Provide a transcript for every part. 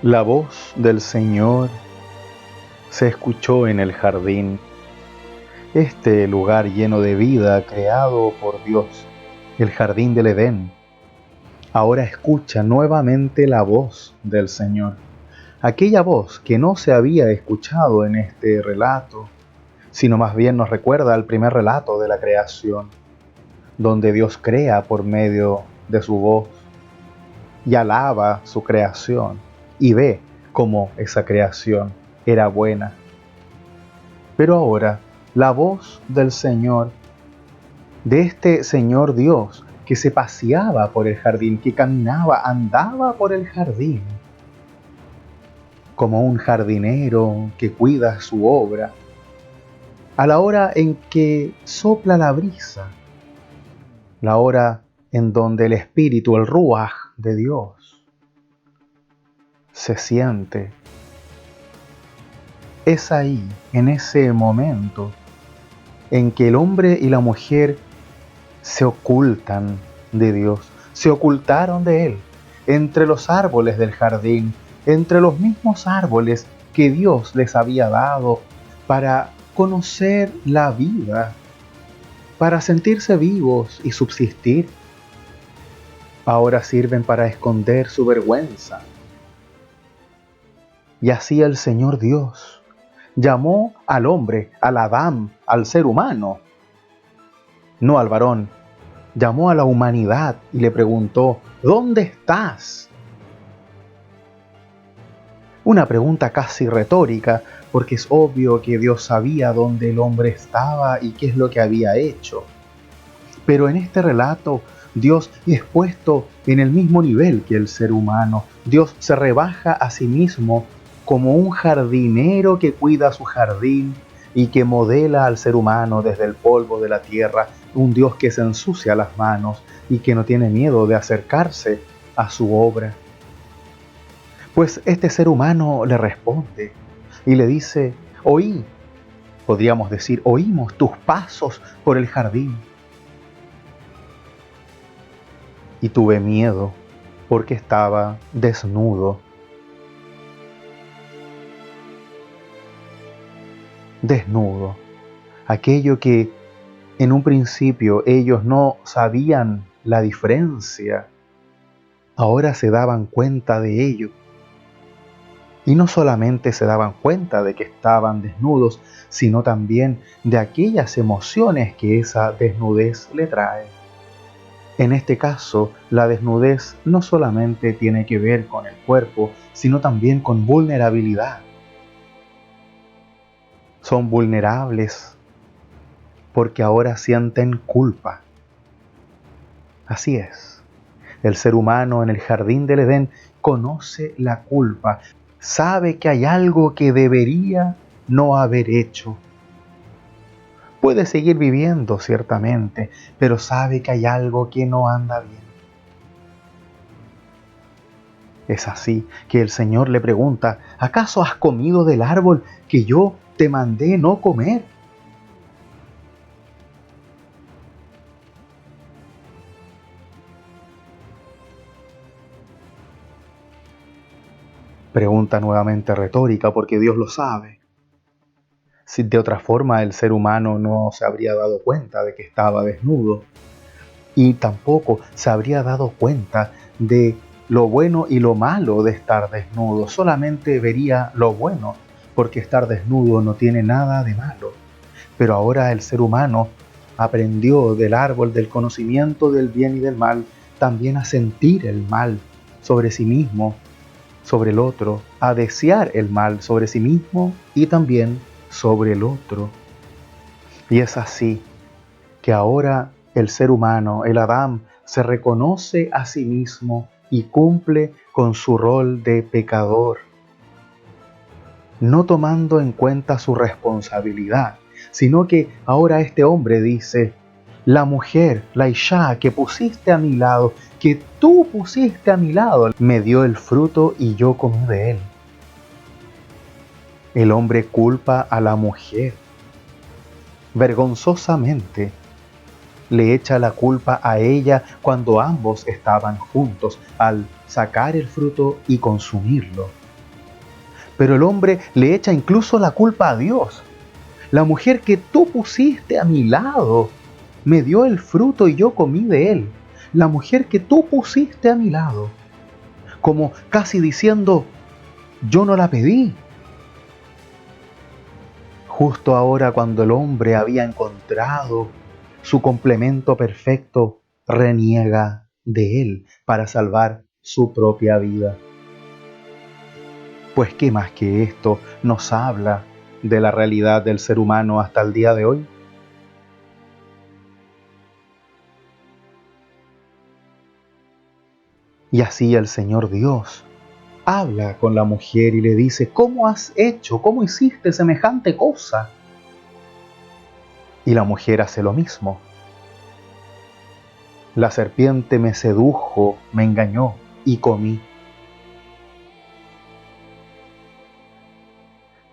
La voz del Señor se escuchó en el jardín, este lugar lleno de vida creado por Dios, el jardín del Edén. Ahora escucha nuevamente la voz del Señor, aquella voz que no se había escuchado en este relato, sino más bien nos recuerda al primer relato de la creación, donde Dios crea por medio de su voz y alaba su creación y ve cómo esa creación era buena. Pero ahora, la voz del Señor, de este Señor Dios que se paseaba por el jardín, que caminaba, andaba por el jardín, como un jardinero que cuida su obra, a la hora en que sopla la brisa, la hora en donde el Espíritu, el Ruaj de Dios, se siente. Es ahí, en ese momento, en que el hombre y la mujer se ocultan de Dios, se ocultaron de Él, entre los árboles del jardín, entre los mismos árboles que Dios les había dado para conocer la vida, para sentirse vivos y subsistir. Ahora sirven para esconder su vergüenza. Y así el Señor Dios llamó al hombre, al Adán, al ser humano, no al varón. Llamó a la humanidad y le preguntó: ¿dónde estás? Una pregunta casi retórica, porque es obvio que Dios sabía dónde el hombre estaba y qué es lo que había hecho. Pero en este relato, Dios es puesto en el mismo nivel que el ser humano. Dios se rebaja a sí mismo como un jardinero que cuida su jardín y que modela al ser humano desde el polvo de la tierra, un Dios que se ensucia las manos y que no tiene miedo de acercarse a su obra. Pues este ser humano le responde y le dice: oí, podríamos decir, oímos tus pasos por el jardín. Y tuve miedo porque estaba desnudo. Desnudo. Aquello que en un principio ellos no sabían la diferencia, ahora se daban cuenta de ello. Y no solamente se daban cuenta de que estaban desnudos, sino también de aquellas emociones que esa desnudez le trae. En este caso, la desnudez no solamente tiene que ver con el cuerpo, sino también con vulnerabilidad. Son vulnerables porque ahora sienten culpa. Así es. El ser humano en el jardín del Edén conoce la culpa, sabe que hay algo que debería no haber hecho. Puede seguir viviendo, ciertamente, pero sabe que hay algo que no anda bien. Es así que el Señor le pregunta: ¿acaso has comido del árbol que yo te mandé no comer? Pregunta nuevamente retórica, porque Dios lo sabe. Si de otra forma el ser humano no se habría dado cuenta de que estaba desnudo y tampoco se habría dado cuenta de lo bueno y lo malo de estar desnudo. Solamente vería lo bueno, porque estar desnudo no tiene nada de malo. Pero ahora el ser humano aprendió del árbol del conocimiento del bien y del mal también a sentir el mal sobre sí mismo, sobre el otro, a desear el mal sobre sí mismo y también sobre el otro. Y es así que ahora el ser humano, el Adán, se reconoce a sí mismo y cumple con su rol de pecador, no tomando en cuenta su responsabilidad, sino que ahora este hombre dice: la mujer, la Isha que pusiste a mi lado, que tú pusiste a mi lado, me dio el fruto y yo comí de él. El hombre culpa a la mujer. Vergonzosamente le echa la culpa a ella cuando ambos estaban juntos al sacar el fruto y consumirlo. Pero el hombre le echa incluso la culpa a Dios. La mujer que tú pusiste a mi lado me dio el fruto y yo comí de él. La mujer que tú pusiste a mi lado. Como casi diciendo, yo no la pedí. Justo ahora, cuando el hombre había encontrado su complemento perfecto, reniega de él para salvar su propia vida. Pues ¿qué más que esto nos habla de la realidad del ser humano hasta el día de hoy? Y así el Señor Dios habla con la mujer y le dice, ¿cómo has hecho? ¿Cómo hiciste semejante cosa? Y la mujer hace lo mismo. La serpiente me sedujo, me engañó y comí.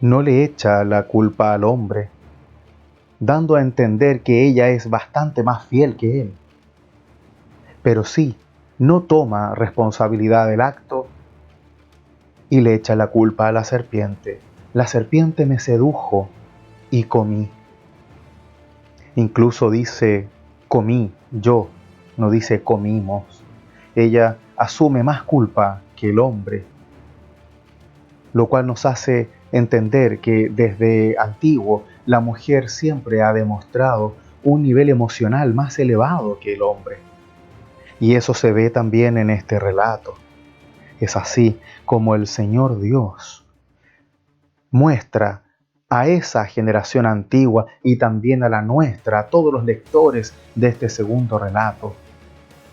No le echa la culpa al hombre, dando a entender que ella es bastante más fiel que él. Pero sí, no toma responsabilidad del acto y le echa la culpa a la serpiente. La serpiente me sedujo y comí. Incluso dice comí yo, no dice comimos. Ella asume más culpa que el hombre, lo cual nos hace entender que desde antiguo la mujer siempre ha demostrado un nivel emocional más elevado que el hombre. Y eso se ve también en este relato. Es así como el Señor Dios muestra a esa generación antigua y también a la nuestra, a todos los lectores de este segundo relato,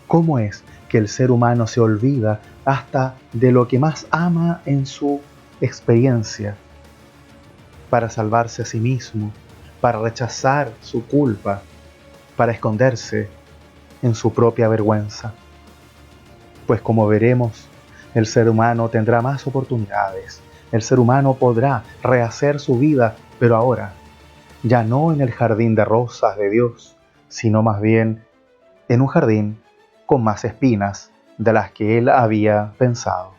cómo es que el ser humano se olvida hasta de lo que más ama en su experiencia para salvarse a sí mismo, para rechazar su culpa, para esconderse en su propia vergüenza. Pues como veremos, el ser humano tendrá más oportunidades. El ser humano podrá rehacer su vida, pero ahora, ya no en el jardín de rosas de Dios, sino más bien en un jardín con más espinas de las que él había pensado.